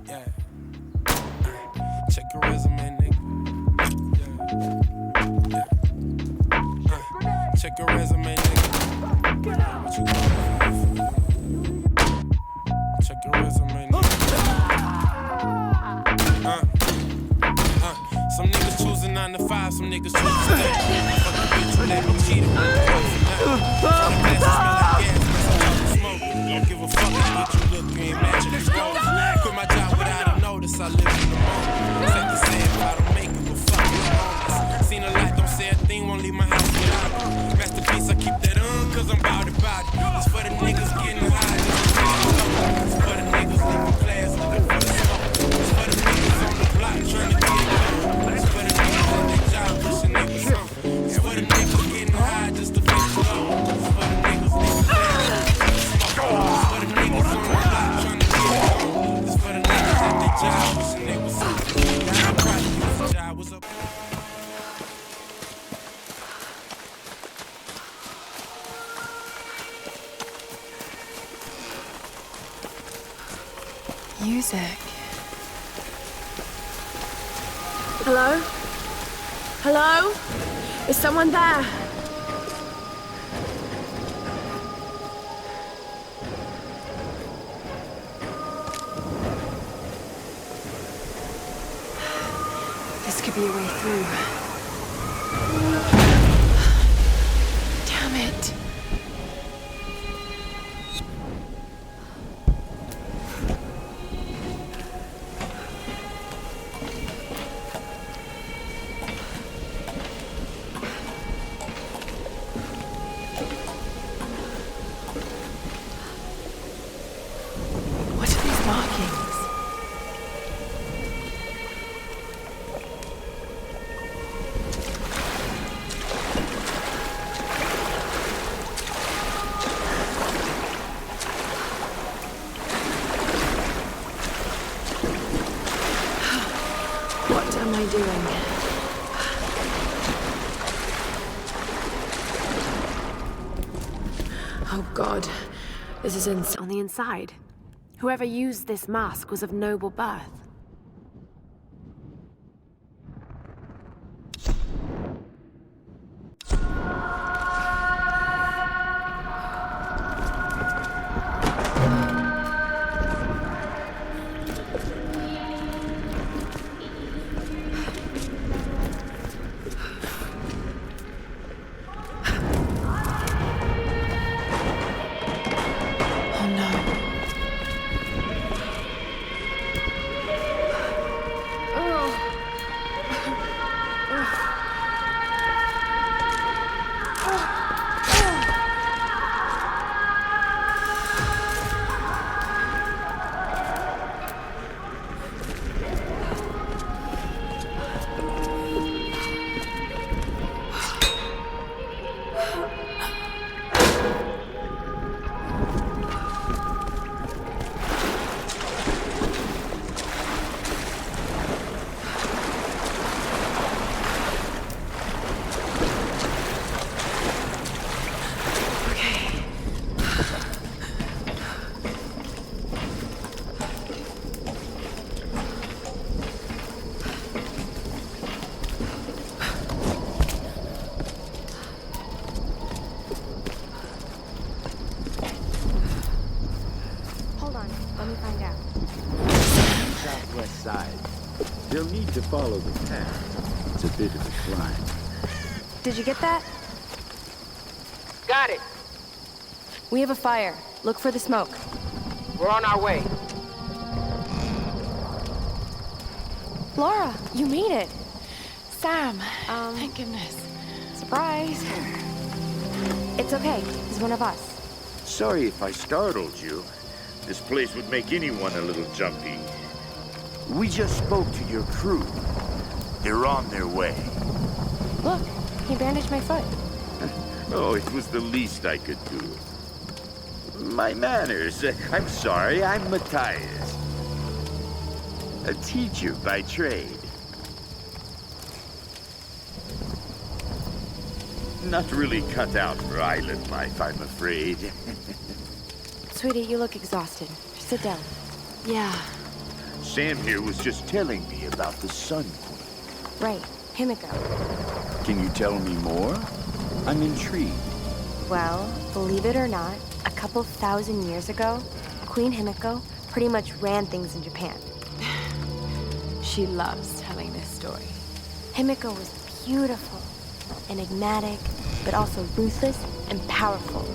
Yeah. Check your resume, nigga. Yeah. Check your resume, nigga. What you got? Check your resume, nigga. Some niggas choosing 9 to 5, some niggas choosing that. Fuck the bitch who let me cheat on the glasses smell like gas, cause I smoke. Don't give a fuck what you look, you ain't matching these goals. Quit my job without a notice, I live in the moment. Safe to say if I don't make it, well fuck it, I'm honest. Seen a lot, don't say a thing, won't leave my house without it. Masterpiece, I keep that cause I'm bout it. It's for the niggas getting high, it's for the niggas leaving class, looking for the smoke. It's for the niggas on the block, trying to get low. It's for the niggas at their job, wishing they was home. It's for the niggas getting high, just to fix it low. It's for the niggas leaving class, it's for the niggas on the block, trying to get home. It's for the niggas at their job, wishing they was home. Now I'm proud of you, job was up. Music. Hello? Hello? Is someone there? This could be a way through. Damn it. What are these markings? What am I doing? Oh God, this is on the inside. Whoever used this mask was of noble birth. Oh no. Hold on, let me find out. Southwest side. They'll need to follow the path. It's a bit of a climb. Did you get that? Got it. We have a fire. Look for the smoke. We're on our way. Laura, you made it. Sam. Thank goodness. Surprise. It's okay. He's one of us. Sorry if I startled you. This place would make anyone a little jumpy. We just spoke to your crew. They're on their way. Look, he bandaged my foot. Oh, it was the least I could do. My manners. I'm sorry, I'm Matthias. A teacher by trade. Not really cut out for island life, I'm afraid. Sweetie, you look exhausted. Sit down. Yeah. Sam here was just telling me about the Sun Queen. Right, Himiko. Can you tell me more? I'm intrigued. Well, believe it or not, a couple thousand years ago, Queen Himiko pretty much ran things in Japan. She loves telling this story. Himiko was beautiful, enigmatic, but also ruthless and powerful.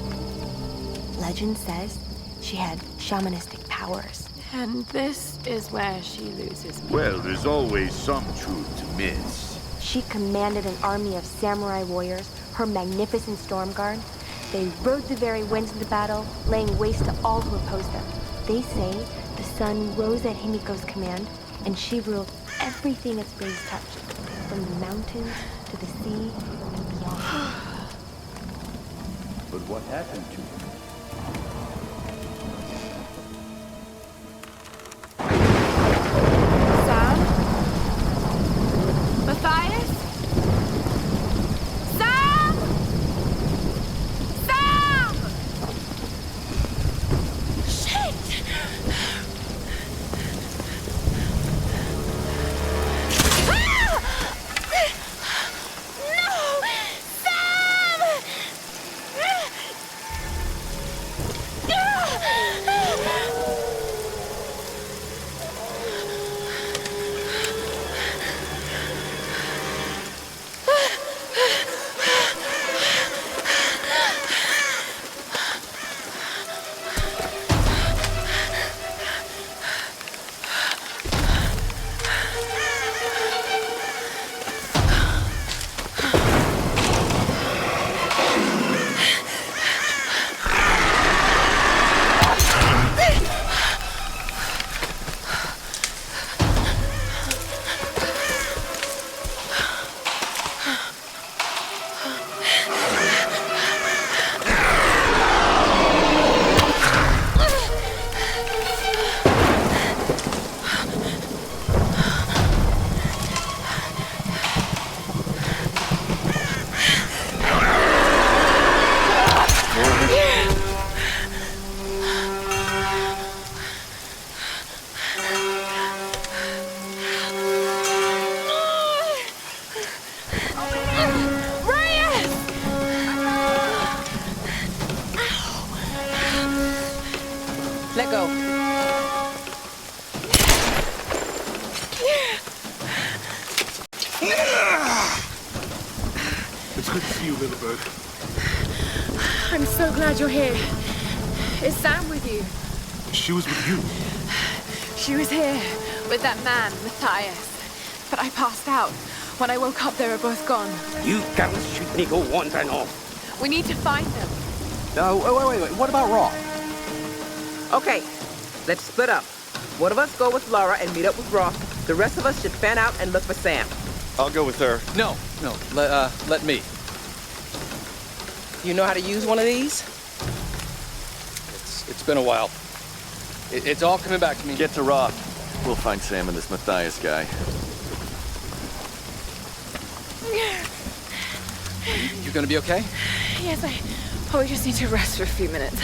Legend says she had shamanistic powers. And this is where she loses me. Well, there's always some truth to miss. She commanded an army of samurai warriors, her magnificent storm guard. They rode the very winds into battle, laying waste to all who opposed them. They say the sun rose at Himiko's command, and she ruled everything its rays touched, from the mountains to the sea and beyond. But what happened to her? Sam? Matthias? Sam! Sam! Shit! Let go. It's good to see you, little bird. I'm so glad you're here. Is Sam with you? She was with you. She was here with that man, Matthias. But I passed out. When I woke up, they were both gone. You guys shoot nigga once and all. We need to find them. No, wait. What about Raw? Okay, let's split up. One of us go with Laura and meet up with Roth. The rest of us should fan out and look for Sam. I'll go with her. No. Let me. You know how to use one of these? It's been a while. It's all coming back to me. Get to Roth. We'll find Sam and this Matthias guy. You gonna be okay? Yes, I probably just need to rest for a few minutes.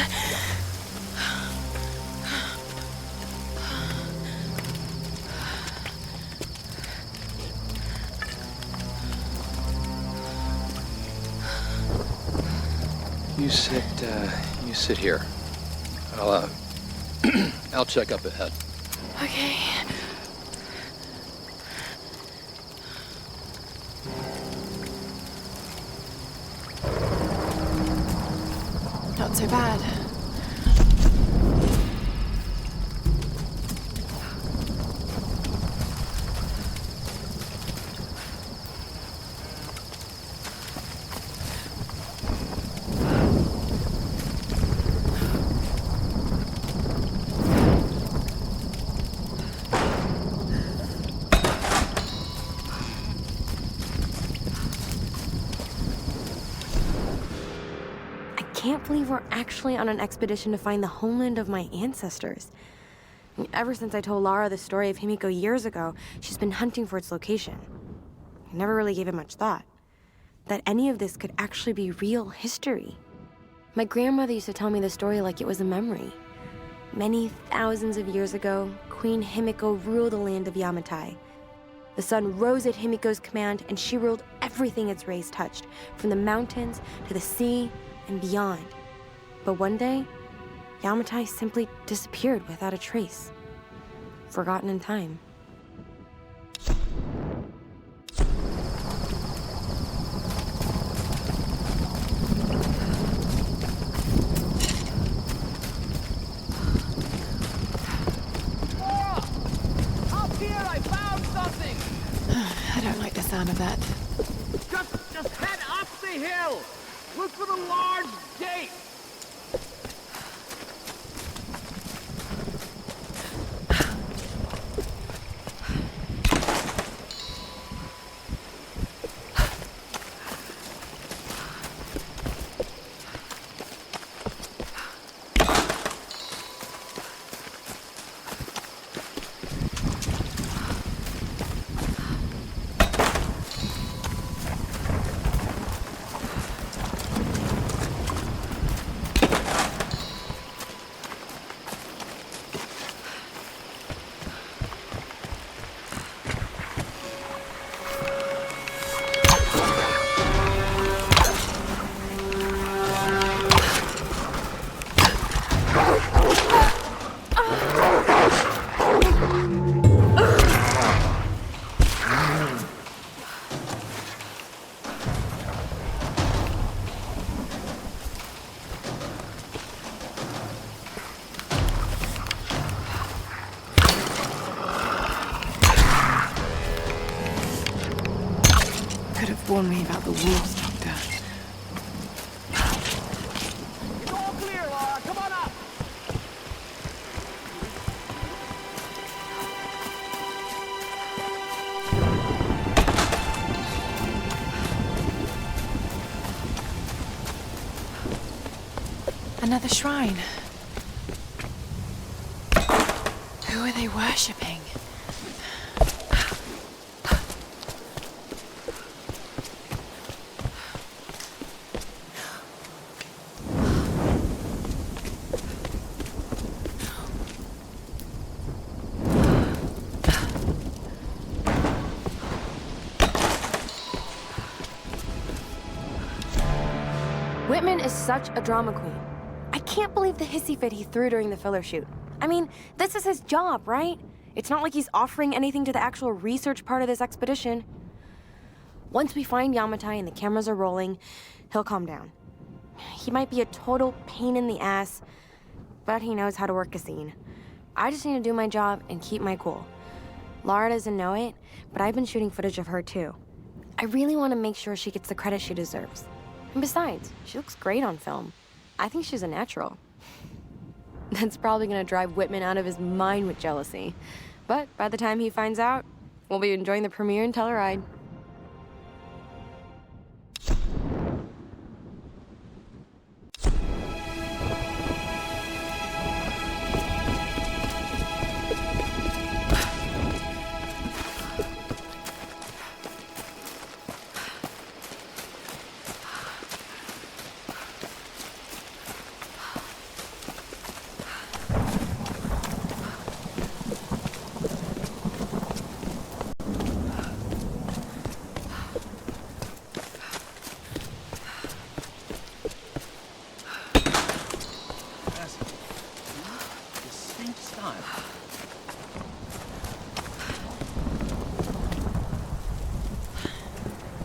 You sit here. I'll check up ahead. Okay. Not so bad. I can't believe we're actually on an expedition to find the homeland of my ancestors. I mean, ever since I told Lara the story of Himiko years ago, she's been hunting for its location. I never really gave it much thought. That any of this could actually be real history. My grandmother used to tell me the story like it was a memory. Many thousands of years ago, Queen Himiko rule the land of Yamatai. The sun rose at Himiko's command, and she ruled everything its rays touched, from the mountains to the sea and beyond. But one day, Yamatai simply disappeared without a trace. Forgotten in time. I don't like the sound of that. Just head up the hill! Look for the large gate! Warn me about the wolves, Doctor. It's all clear, Laura. Come on up. Another shrine. Who are they worshipping? Whitman is such a drama queen. I can't believe the hissy fit he threw during the filler shoot. I mean, this is his job, right? It's not like he's offering anything to the actual research part of this expedition. Once we find Yamatai and the cameras are rolling, he'll calm down. He might be a total pain in the ass, but he knows how to work a scene. I just need to do my job and keep my cool. Laura doesn't know it, but I've been shooting footage of her too. I really want to make sure she gets the credit she deserves. And besides, she looks great on film. I think she's a natural. That's probably gonna drive Whitman out of his mind with jealousy. But by the time he finds out, we'll be enjoying the premiere in Telluride.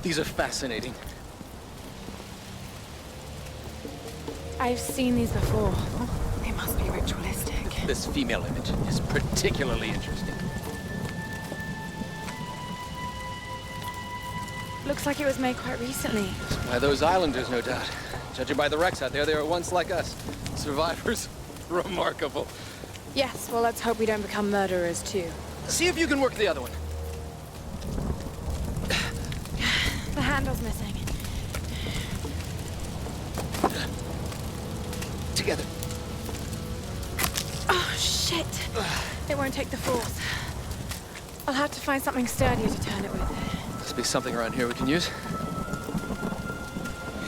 These are fascinating. I've seen these before. They must be ritualistic. This female image is particularly interesting. Looks like it was made quite recently. By those islanders, no doubt. Judging by the wrecks out there, they were once like us. Survivors. Remarkable. Yes, well, let's hope we don't become murderers, too. See if you can work the other one. The handle's missing. Together. Oh, shit. It won't take the force. I'll have to find something sturdier to turn it with. Must be something around here we can use.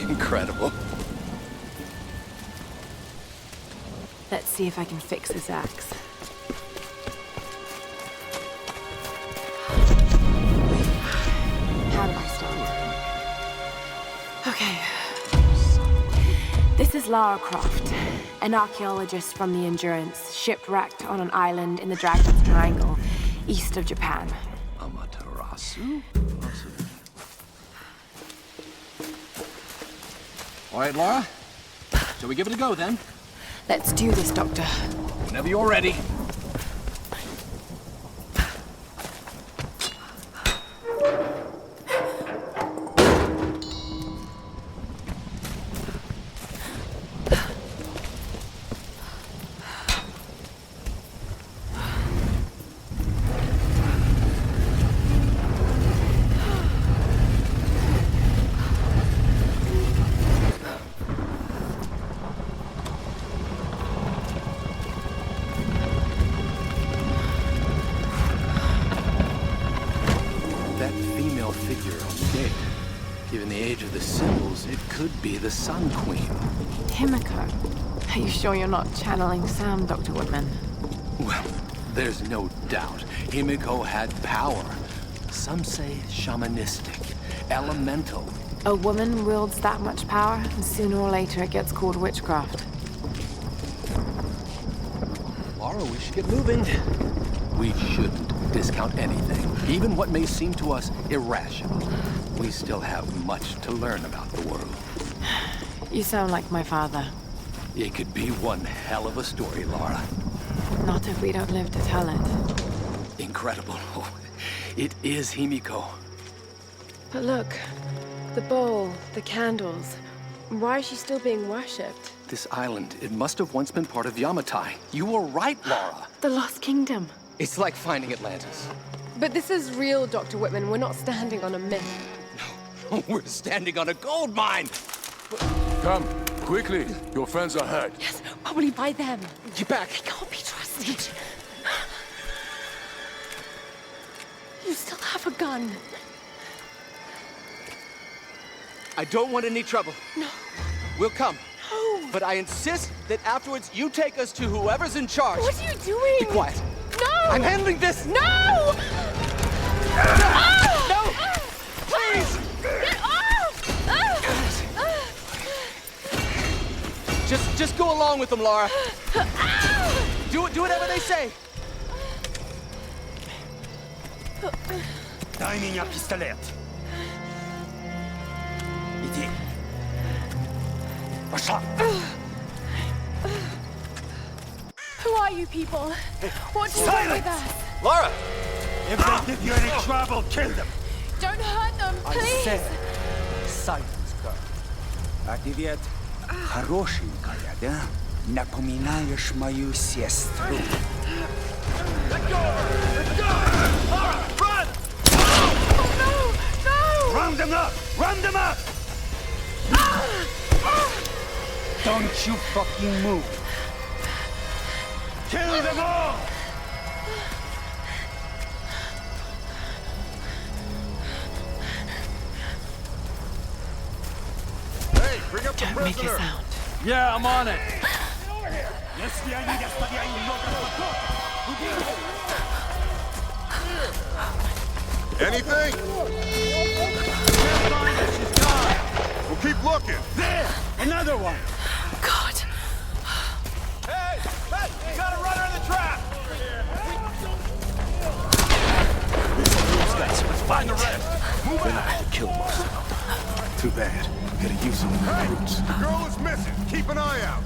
Incredible. Let's see if I can fix this axe. Okay. This is Lara Croft, an archaeologist from the Endurance, shipwrecked on an island in the Dragon's Triangle, east of Japan. Amaterasu? All right, Lara. Shall we give it a go, then? Let's do this, Doctor. Whenever you're ready. The Sun Queen. Himiko. Are you sure you're not channeling Sam, Dr. Woodman? Well, there's no doubt. Himiko had power. Some say shamanistic, elemental. A woman wields that much power, and sooner or later it gets called witchcraft. Lara, we should get moving. We shouldn't discount anything, even what may seem to us irrational. We still have much to learn about the world. You sound like my father. It could be one hell of a story, Lara. Not if we don't live to tell it. Incredible. It is Himiko. But look, the bowl, the candles. Why is she still being worshipped? This island, it must have once been part of Yamatai. You were right, Lara. The Lost Kingdom. It's like finding Atlantis. But this is real, Dr. Whitman. We're not standing on a myth. No, we're standing on a gold mine! Come, quickly. Your friends are hurt. Yes, probably by them. Get back. They can't be trusted. You still have a gun. I don't want any trouble. No. We'll come. No. But I insist that afterwards you take us to whoever's in charge. What are you doing? Be quiet. No! I'm handling this! No! No! Please! Get off! Just go along with them, Lara. Do whatever they say. Дай меня пистолет. Иди. Пошла. Who are you people? What do you want with us? Lara! If they give you any trouble, kill them. Don't hurt them, I please. said, silence, girl. А ты ведь хорошенькая, да? Напоминаешь мою сестру. Let go! Let go! Lara, run! Oh, no! No! Round them up! Round them up! Don't you fucking move! Kill them all! Hey, bring up the Don't make a prisoner. sound. Yeah, I'm on it. Если они не оставляют много Anything? She's gone. We'll keep looking. There! Another one! God. Hey! Hey! You got a runner in the trap! Those guys, let's find the rest. Move Then I out. had to kill most of them. Too bad. Gotta use them in the Hey, roots. the girl is missing. Keep an eye out.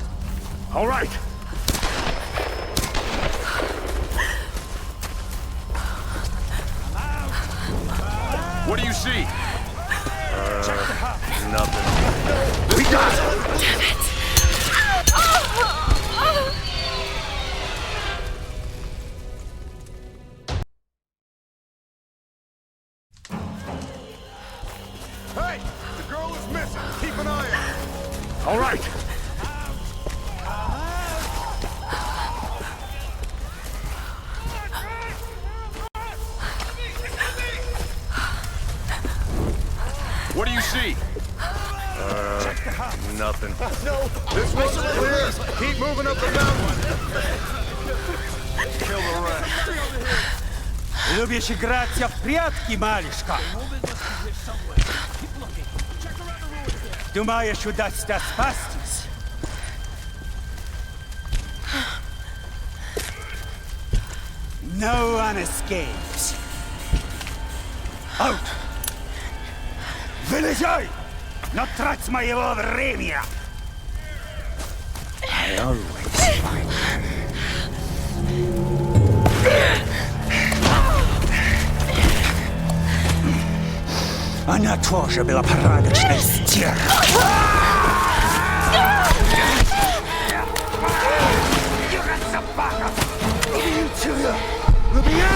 All right. What do you see? Nothing. We got it! Damn it. Hey, the girl is missing. Keep an eye out. All right. What do you see? Nothing. No. This one's clear. Keep moving up the mountain. Kill the rest. Любишь играть в прятки, малышка? Думаешь, удастся спастись? No one escapes. Out! Вылезай! Но трать моего времени! I always find Она тоже была порядочной стервой. Собака! Убью тебя! Убью!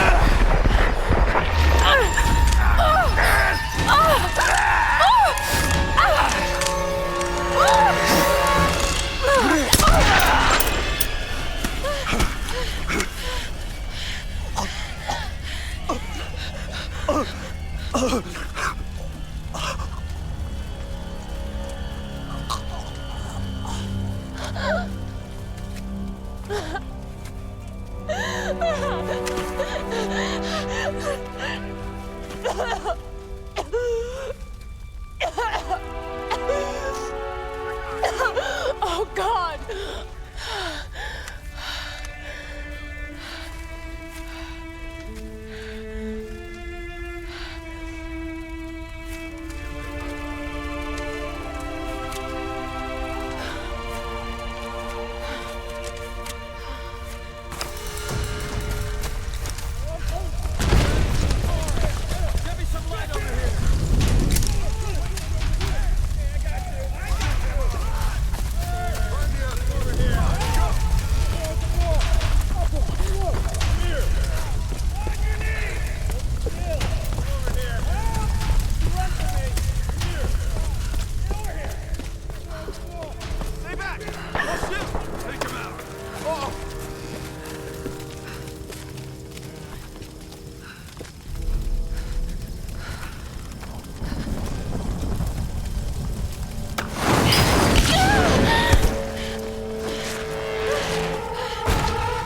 Oh, God!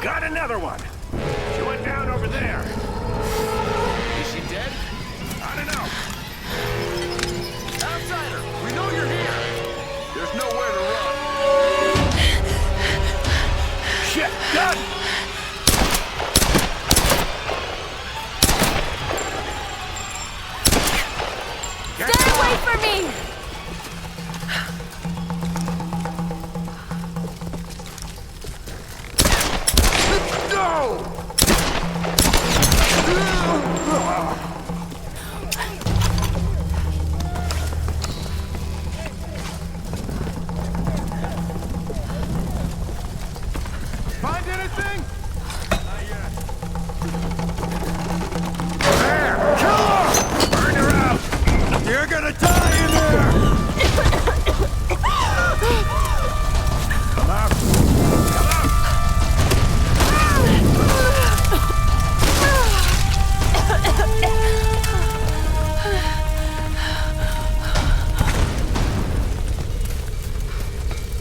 Got another one! She went down over there. Is she dead? I don't know. Outsider, we know you're here. There's nowhere to run. Shit! Gun! Stay away from me! Find anything? Not yet. Kill her! Burn her out! You're gonna die in there! Come out! Come out!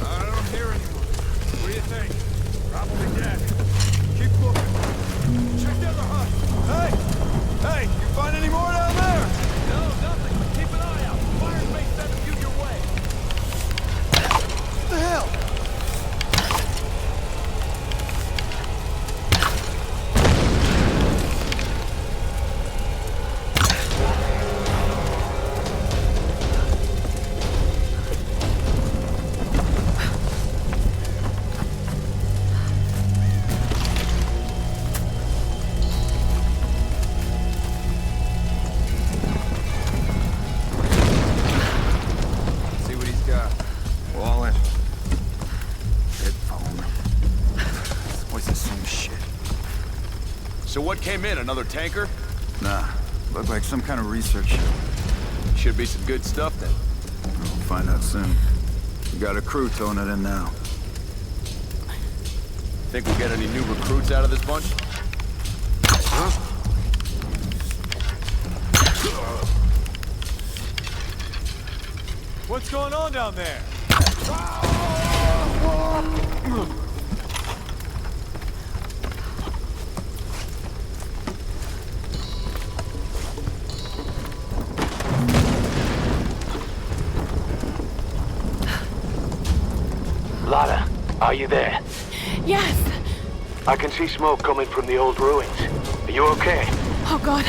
I don't hear anyone. What do you think? Probably dead. Keep looking. Check the other hut. Hey! Hey! You find any more down there? No, nothing, but keep an eye out. Fires may send a few your way. What the hell? See what he's got. Wallet. Headphone. This always the same shit. So what came in? Another tanker? Nah. Looked like some kind of research ship. Should be some good stuff then. We'll find out soon. We got a crew towing it in now. Think we'll get any new recruits out of this bunch? Huh? What's going on down there? Are you there? Yes! I can see smoke coming from the old ruins. Are you okay? Oh god,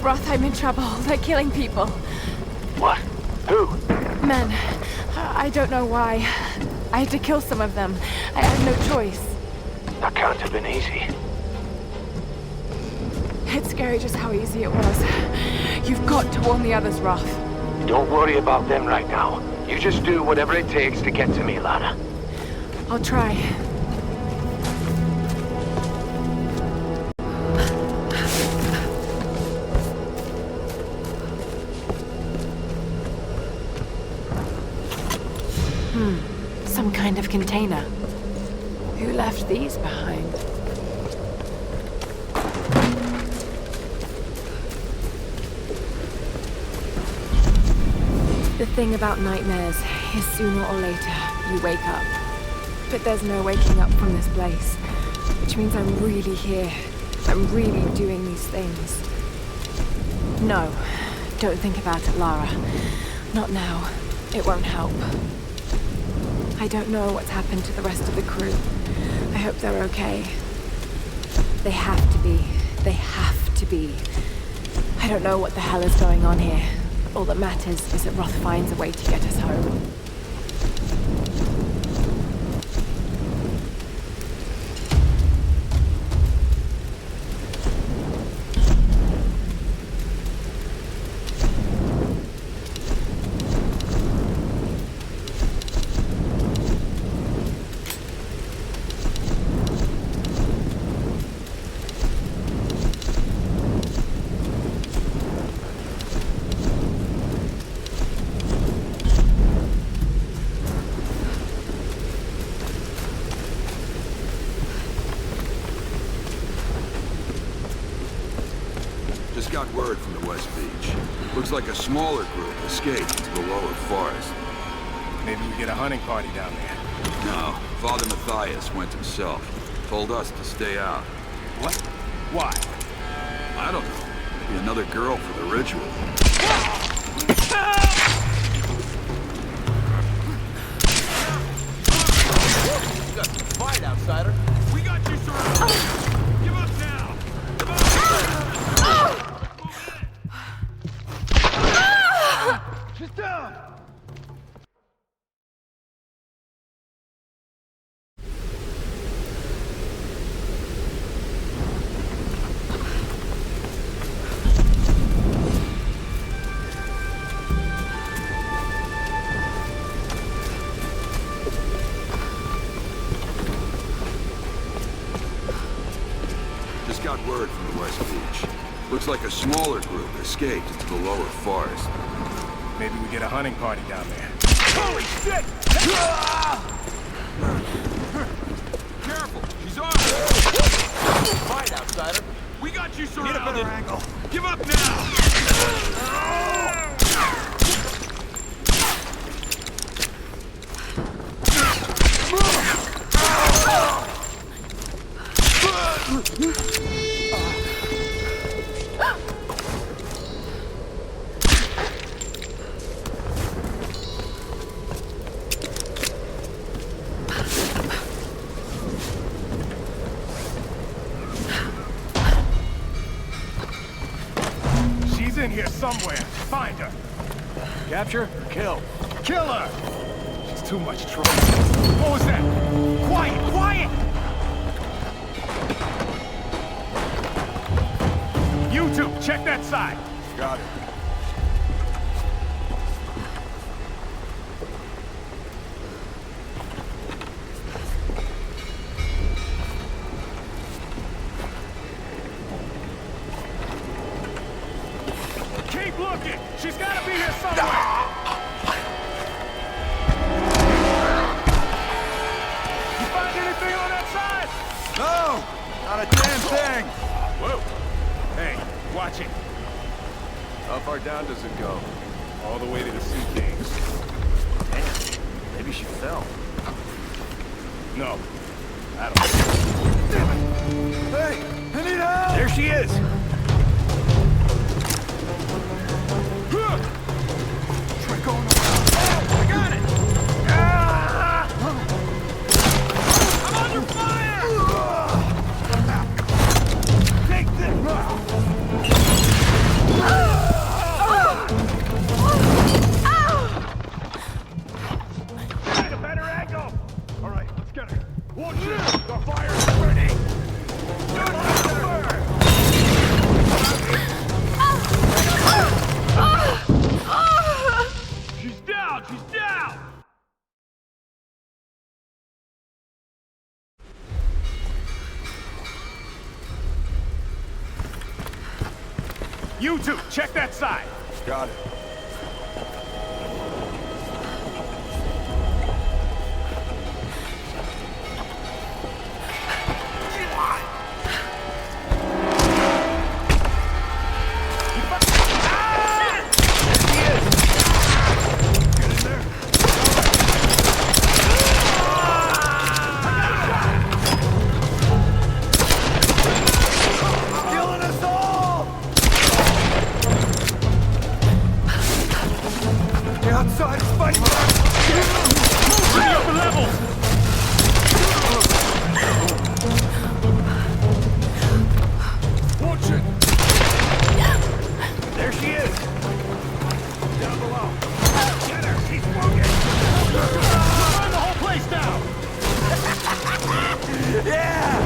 Roth, I'm in trouble. They're killing people. What? Who? Men. I don't know why. I had to kill some of them. I had no choice. That can't have been easy. It's scary just how easy it was. You've got to warn the others, Roth. Don't worry about them right now. You just do whatever it takes to get to me, Lara. I'll try. Some kind of container. Who left these behind? The thing about nightmares is sooner or later you wake up. But there's no waking up from this place, which means I'm really here. I'm really doing these things. No, don't think about it, Lara. Not now. It won't help. I don't know what's happened to the rest of the crew. I hope they're okay. They have to be. They have to be. I don't know what the hell is going on here. All that matters is that Roth finds a way to get us home. Got word from the West Beach. Looks like a smaller group escaped into the lower forest. Maybe we get a hunting party down there. No, Father Matthias went himself. Told us to stay out. What? Why? I don't know. Maybe another girl for the ritual. You got some fight, outsider. We got you surrounded. Give up now. She's down! Just got word from the West Beach. Looks like a smaller group escaped into the lower forest. Maybe we get a hunting party down there. Holy shit! Careful, she's armed! Fight, outsider. We got you surrounded! Need a better angle. Give up now! She's in here somewhere. Find her. Capture or kill? Kill her! She's too much trouble. What was that? Quiet! Quiet! You two, check that side. Got it. Keep looking! She's gotta be here somewhere! You find anything on that side? No! Not a damn thing! Whoa! Hey, watch it. How far down does it go? All the way to the Sea Kings. Damn. Maybe she fell. No. I don't. Damn it! Hey! I need help! There she is! Try going around. I got it! You two, check that side. Got it. Outside is fighting back! Move to the upper levels! Watch it! There she is! Down below! Get her! She's smoking! Burn the whole place down! Yeah!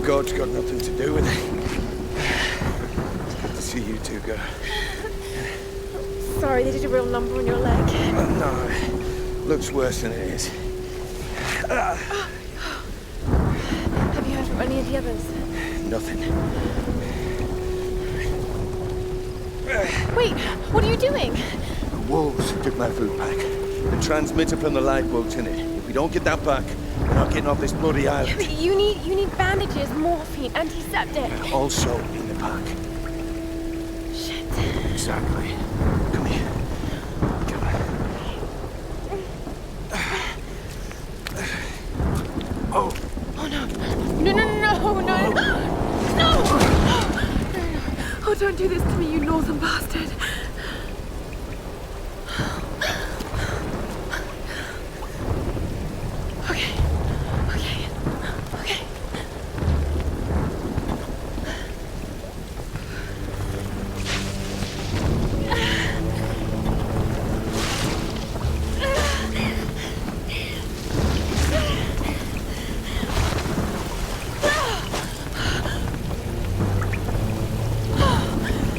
God's got nothing to do with it. It's good to see you two go. Sorry, they did a real number on your leg. No, looks worse than it is. Have you heard from any of the others? Nothing. Wait, what are you doing? The wolves took my food pack. The transmitter from the lifeboat's in it. If we don't get that back, we're not getting off this bloody island. You need bandages, morphine, antiseptic. Also in the pack. Shit. Exactly. Come here. Come on. Oh. Oh no. No. No! Oh, don't do this to me, you northern bastard. Okay.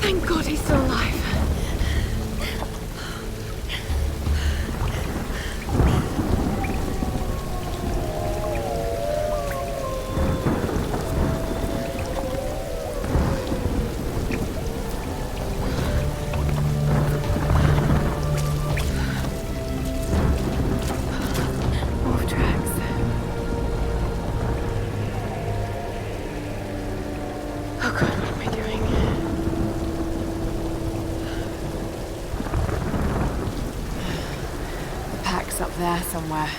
Thank God he's still alive. More tracks. Oh God, what am I doing? Pack's up there somewhere.